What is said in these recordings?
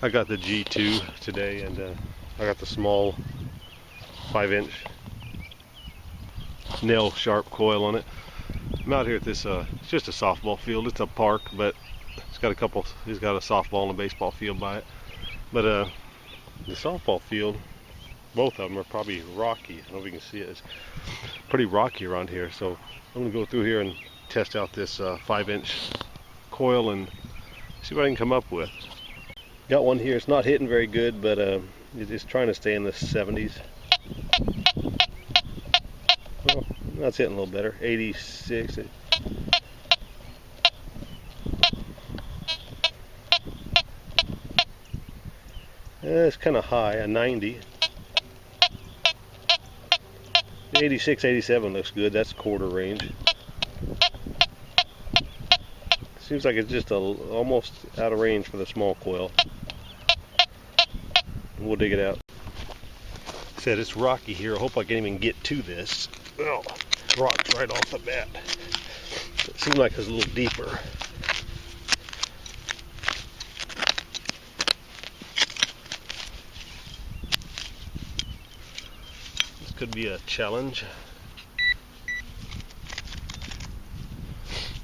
I got the G2 today, and I got the small 5-inch NEL sharp coil on it. I'm out here at this, it's just a softball field. It's a park, but it's got he's got a softball and a baseball field by it. But the softball field, both of them are probably rocky. I don't know if you can see it. It's pretty rocky around here. So I'm gonna go through here and test out this 5-inch coil and see what I can come up with. Got one here. It's not hitting very good, but it's trying to stay in the 70s. Well, that's hitting a little better. 86. It's kind of high, a 90. 86, 87 looks good. That's quarter range. Seems like it's just almost out of range for the small coil. We'll dig it out. Said it's rocky here. I hope I can even get to this. Oh, rocks right off the bat. It seemed like it was a little deeper. This could be a challenge.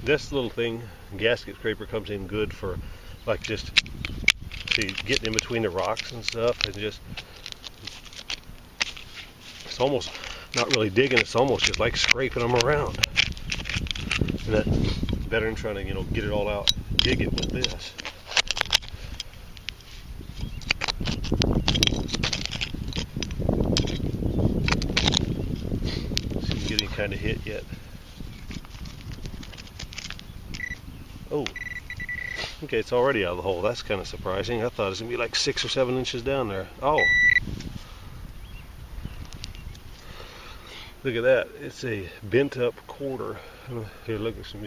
This little thing, gasket scraper, comes in good for like just getting in between the rocks and stuff, and just it's almost not really digging, it's almost just like scraping them around. And that's better than trying to, get it all out, dig it with this. See if we can get any kind of hit yet. Oh, okay, it's already out of the hole. That's kind of surprising. I thought it was going to be like 6 or 7 inches down there. Oh, look at that. It's a bent up quarter. Here, look at some.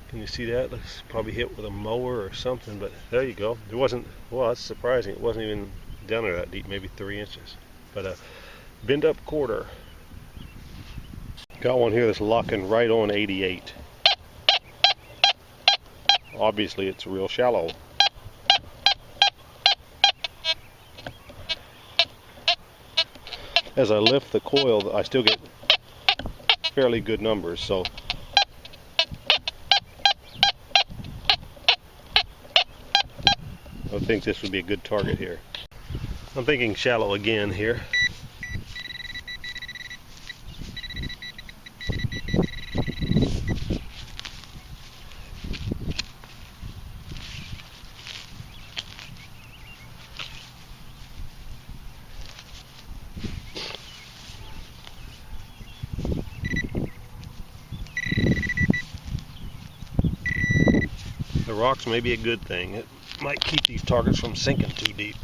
Can you see that? Looks probably hit with a mower or something, but there you go. It wasn't, well, that's surprising. It wasn't even down there that deep, maybe 3 inches. But a bent up quarter. Got one here that's locking right on 88. Obviously it's real shallow. As I lift the coil, I still get fairly good numbers, so I think this would be a good target here. I'm thinking shallow again here. The rocks may be a good thing. It might keep these targets from sinking too deep.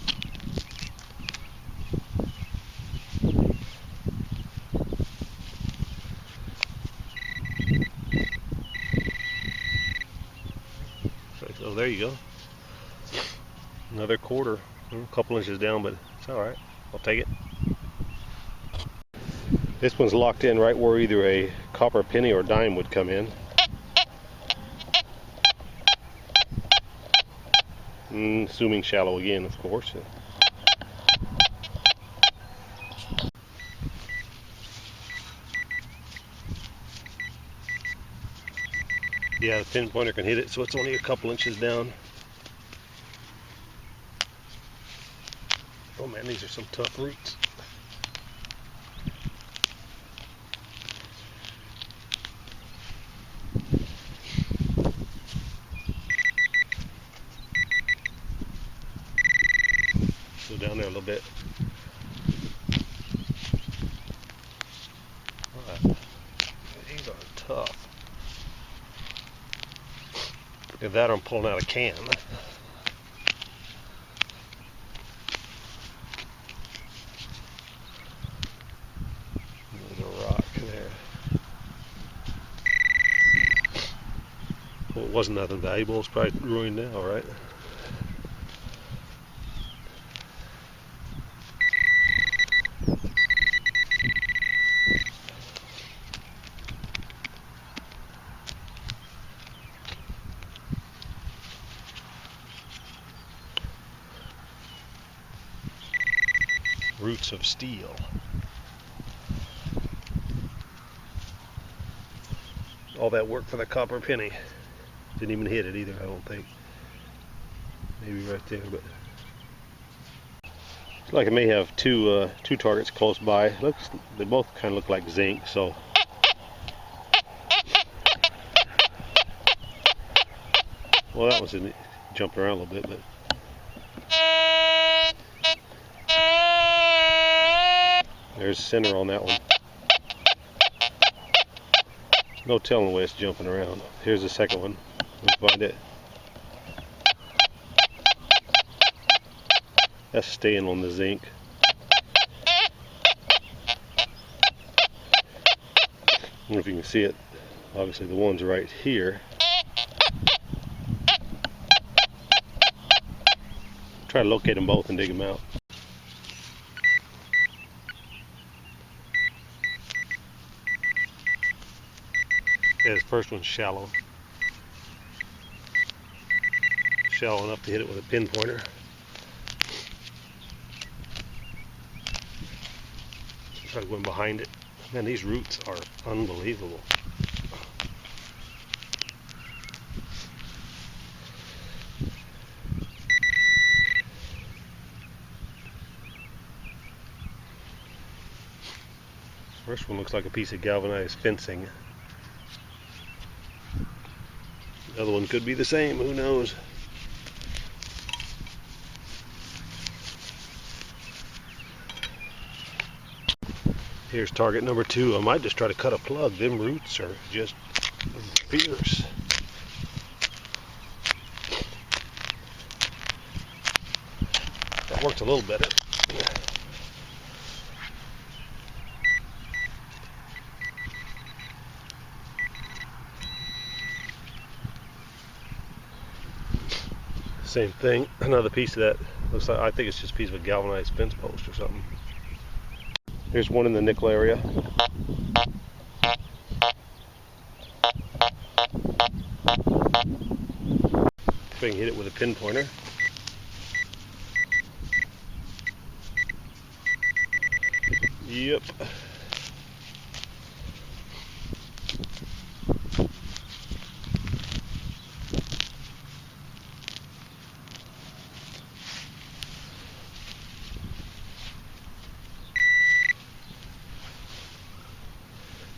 So there you go. Another quarter, a couple inches down, but it's all right. I'll take it. This one's locked in right where either a copper penny or dime would come in. Assuming shallow again, of course. Yeah, the pinpointer can hit it, so it's only a couple inches down. Oh man, these are some tough roots. Go down there a little bit. Alright. These are tough. If that, I'm pulling out a can. There's a rock there. Well, it wasn't nothing valuable. It's probably ruined now, right? roots of steel. All that work for the copper penny. Didn't even hit it either, I don't think. Maybe right there, but looks like it may have two targets close by. They both kind of look like zinc, so well, that was jumping around a little bit, but there's the center on that one. No telling the way it's jumping around. Here's the second one. Let's find it. That's staying on the zinc. I don't know if you can see it. Obviously the one's right here. Try to locate them both and dig them out. Yeah, this first one's shallow. Shallow enough to hit it with a pinpointer. Try going behind it. Man, these roots are unbelievable. First one looks like a piece of galvanized fencing. The other one could be the same, who knows? Here's target number 2. I might just try to cut a plug. Them roots are just fierce. That worked a little better. Same thing. Another piece of that. Looks like, I think it's just a piece of a galvanized fence post or something. Here's one in the nickel area. If I can hit it with a pinpointer. Yep.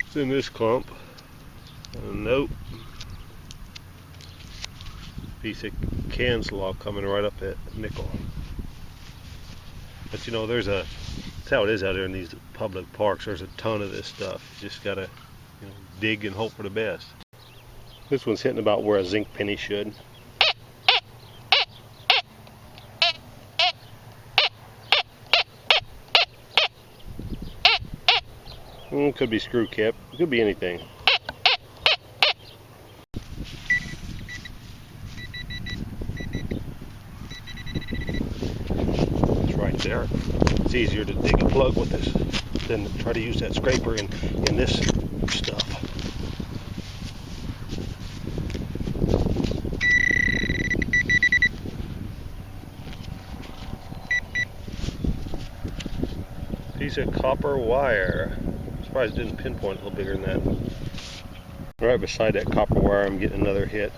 It's in this clump. Nope. Piece of can slaw coming right up at nickel. But you know, that's how it is out there in these public parks. There's a ton of this stuff. You just gotta, dig and hope for the best. This one's hitting about where a zinc penny should. Could be screw cap. Could be anything. It's right there. It's easier to dig a plug with this than to try to use that scraper in this stuff. Piece of copper wire. Surprised it didn't pinpoint a little bigger than that. Right beside that copper wire, I'm getting another hit.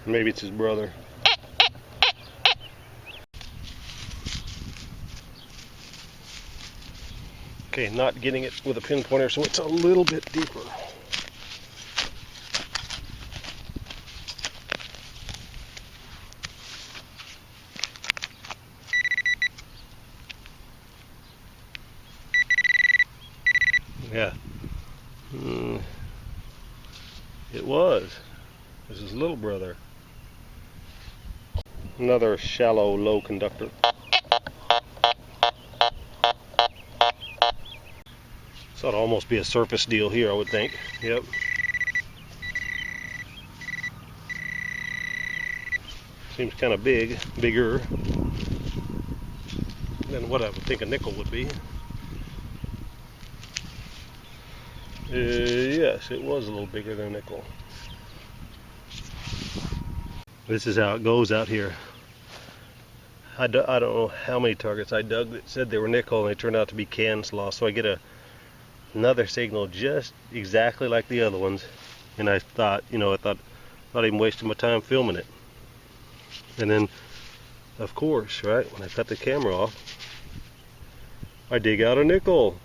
Maybe it's his brother. Okay, not getting it with a pinpointer, so it's a little bit deeper. Yeah. It was. This is little brother. Another shallow, low conductor. So it'll almost be a surface deal here, I would think. Yep. Seems kind of big, bigger than what I would think a nickel would be. Yes, it was a little bigger than a nickel. This is how it goes out here. I don't know how many targets I dug that said they were nickel, and they turned out to be can sloth. So I get another signal just exactly like the other ones, and I thought, not even wasting my time filming it. And then, of course, right when I cut the camera off, I dig out a nickel.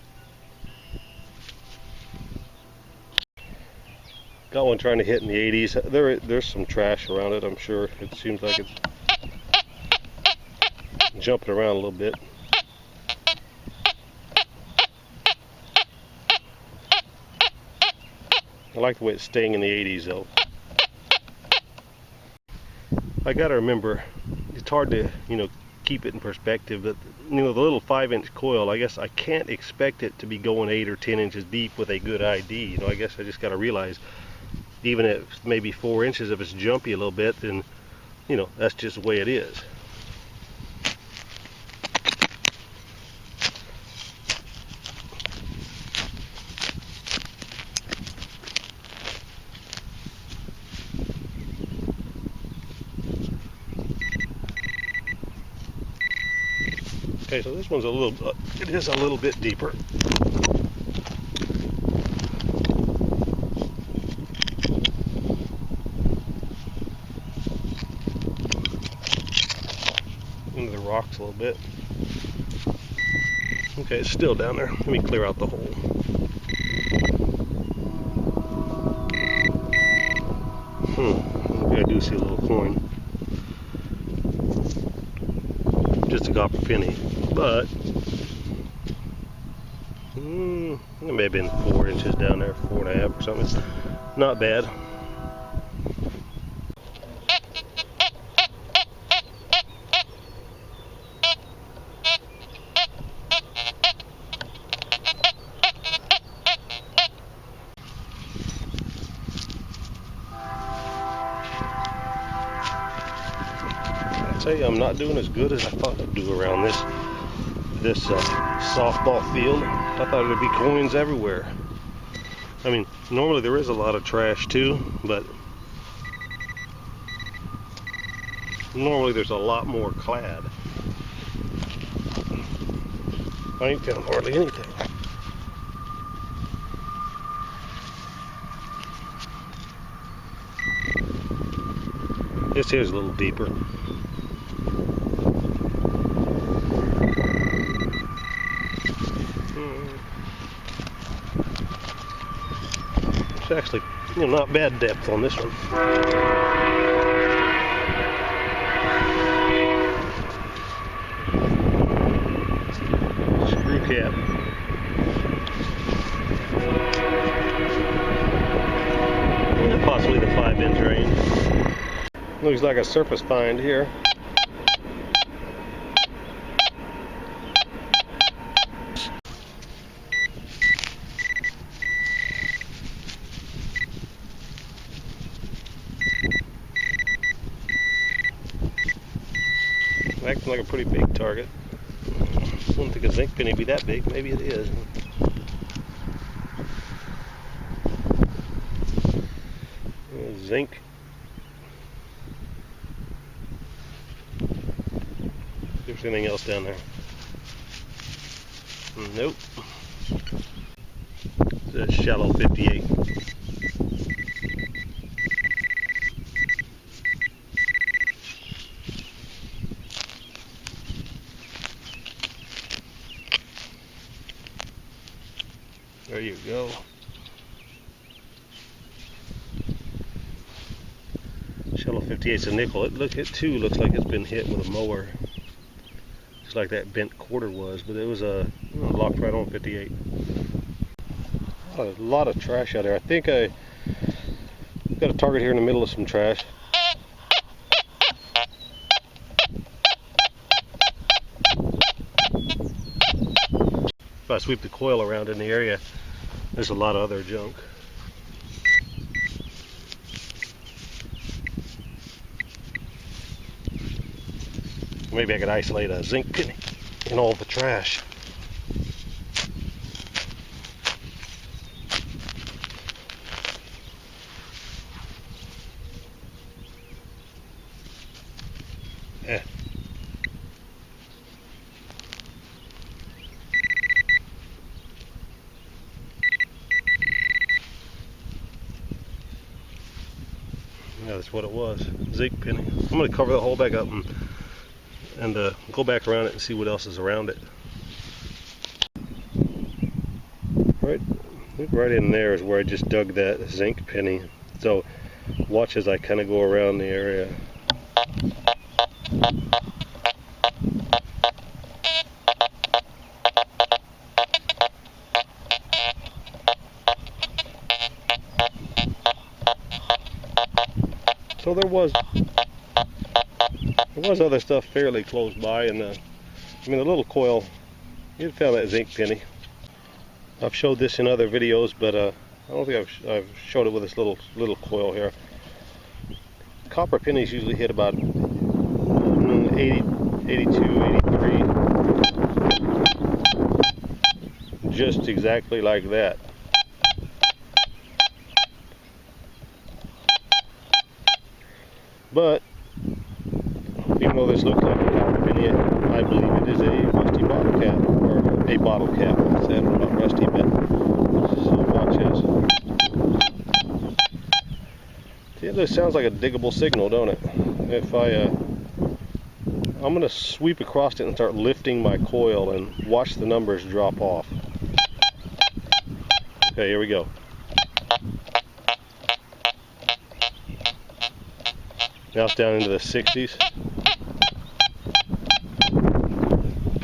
Got one trying to hit in the 80s. There's some trash around it, I'm sure. It seems like it's jumping around a little bit. I like the way it's staying in the 80s though. I gotta remember, it's hard to, keep it in perspective, but the little 5-inch coil, I guess I can't expect it to be going 8 or 10 inches deep with a good ID. I guess I just gotta realize, even at maybe 4 inches, if it's jumpy a little bit, then, that's just the way it is. Okay, so this one's it is a little bit deeper. Into the rocks a little bit. Okay, it's still down there. Let me clear out the hole. Maybe I do see a little coin. Just a copper penny, but it may have been 4 inches down there, 4.5 or something. It's not bad. I tell you, I'm not doing as good as I thought I'd do around this softball field. I thought there'd be coins everywhere. I mean, normally there is a lot of trash too, but normally there's a lot more clad. I ain't found hardly anything. This here's a little deeper. It's actually, not bad depth on this one. Screw cap. Possibly the 5-inch range. Looks like a surface find here. Acting like a pretty big target. I don't think a zinc penny would be that big. Maybe it is. Zinc. If there's anything else down there. Nope. It's a shallow 58. There you go. Shallow 58's a nickel. It too looks like it's been hit with a mower. Just like that bent quarter was, but it was locked right on 58. A lot of trash out there. I think I got a target here in the middle of some trash. If I sweep the coil around in the area, there's a lot of other junk. Maybe I could isolate a zinc penny in all the trash. that's what it was. Zinc penny. I'm going to cover the hole back up and go back around it and see what else is around it. Right in there is where I just dug that zinc penny. So watch as I kind of go around the area. So there was other stuff fairly close by, and I mean, the little coil, you found that zinc penny. I've showed this in other videos, but I don't think I've showed it with this little coil here. Copper pennies usually hit about 80, 82, 83, just exactly like that. But even though this looks like a copper penny, I believe it is a rusty bottle cap, or a bottle cap. I don't know about rusty, but so watch this. See, this sounds like a diggable signal, don't it? If I'm going to sweep across it and start lifting my coil and watch the numbers drop off. Okay, here we go. Now it's down into the 60s.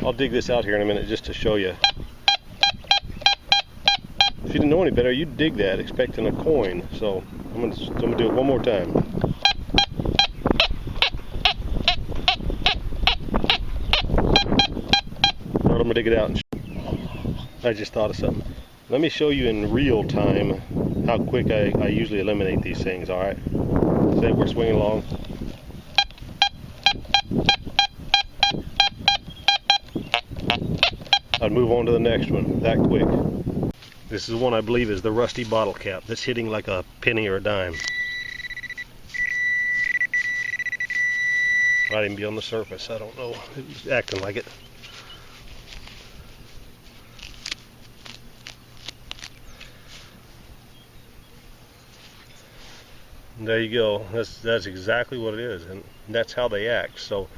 I'll dig this out here in a minute just to show you. If you didn't know any better, you'd dig that expecting a coin. So I'm gonna do it one more time. Alright, I'm gonna dig it out. I just thought of something. Let me show you in real time how quick I usually eliminate these things. All right. Say we're swinging along. I'd move on to the next one that quick. This is one I believe is the rusty bottle cap that's hitting like a penny or a dime. Might even be on the surface, I don't know. It's acting like it. And there you go. That's exactly what it is, and that's how they act. So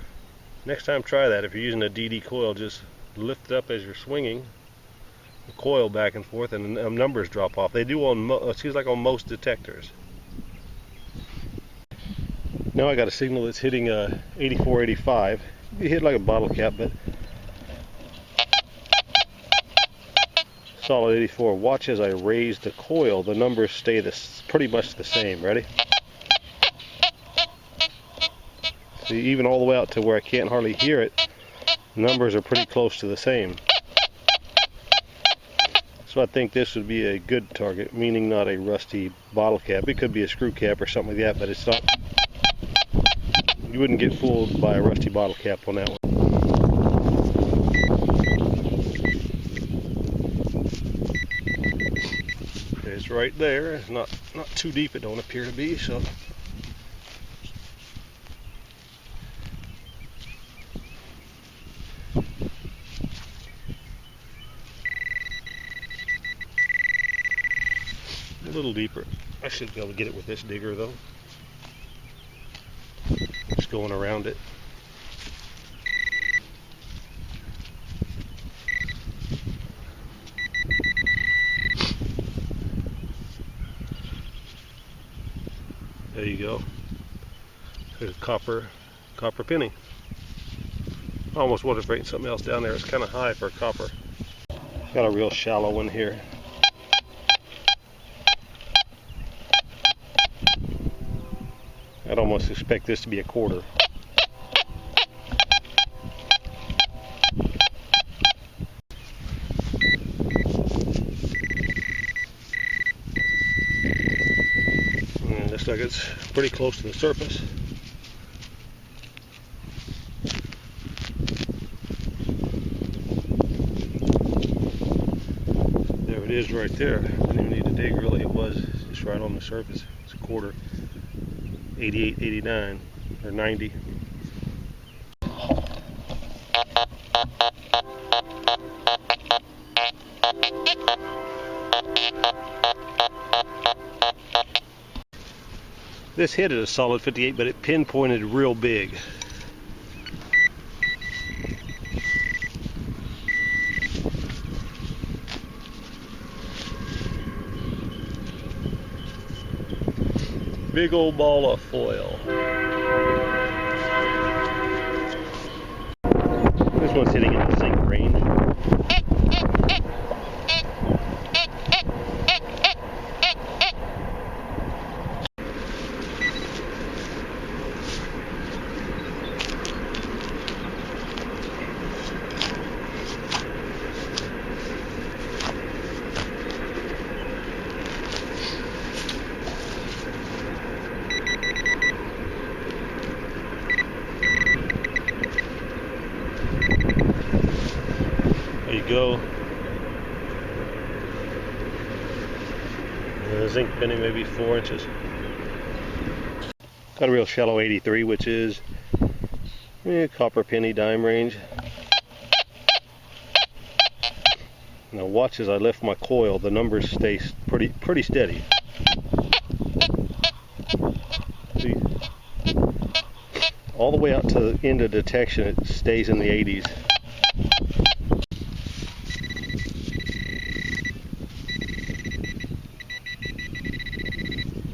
next time try that. If you're using a DD coil, just lift it up as you're swinging the coil back and forth, and the numbers drop off. They do on it seems like on most detectors. Now I got a signal that's hitting 84, 85. You hit like a bottle cap, but solid 84. Watch as I raise the coil. The numbers stay pretty much the same. Ready? See, even all the way out to where I can't hardly hear it, numbers are pretty close to the same. So I think this would be a good target, meaning not a rusty bottle cap. It could be a screw cap or something like that, but it's not. You wouldn't get fooled by a rusty bottle cap on that one. Okay, it's right there. It's not too deep, it don't appear to be, so. A little deeper. I should be able to get it with this digger though. Just going around it. There you go. There's a copper penny. I almost wanted to bring something else down there. It's kind of high for copper. Got a real shallow one here. I'd almost expect this to be a quarter. And it looks like it's pretty close to the surface. There it is right there. Didn't even need to dig really, it was just right on the surface. It's a quarter. 88, 89, or 90. This hit at a solid 58, but it pinpointed real big. Big old ball of foil. This one's hitting in the zinc range. There you go. The zinc pinning maybe 4 inches. Got a real shallow 83, which is copper penny dime range. Now watch as I lift my coil, the numbers stay pretty steady. See? All the way out to the end of detection, it stays in the 80s.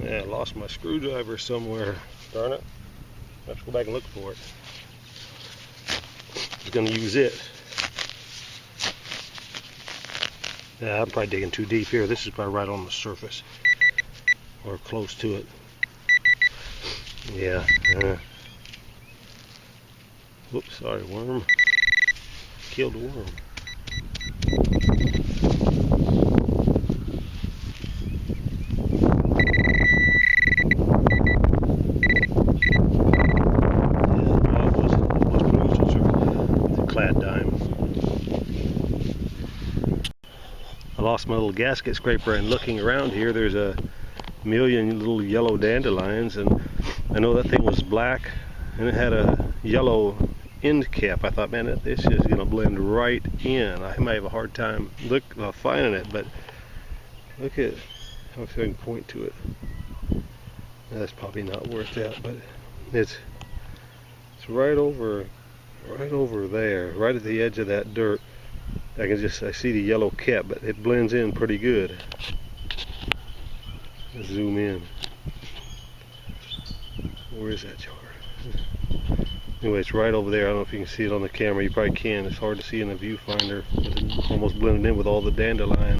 Yeah, I lost my screwdriver somewhere. Darn it. I have to go back and look for it. I was going to use it. Yeah, I'm probably digging too deep here. This is probably right on the surface. Or close to it. Yeah. Whoops, sorry, worm. Killed a worm. I lost my little gasket scraper, and looking around here there's a million little yellow dandelions, and I know that thing was black and it had a yellow end cap. I thought, man, this is going to blend right in. I might have a hard time finding it, but look at how I can point to it. That's probably not worth that, but it's right over there, right at the edge of that dirt. I see the yellow cap, but it blends in pretty good. Let's zoom in. Where is that jar? Anyway, it's right over there. I don't know if you can see it on the camera. You probably can. It's hard to see in the viewfinder. It's almost blended in with all the dandelion.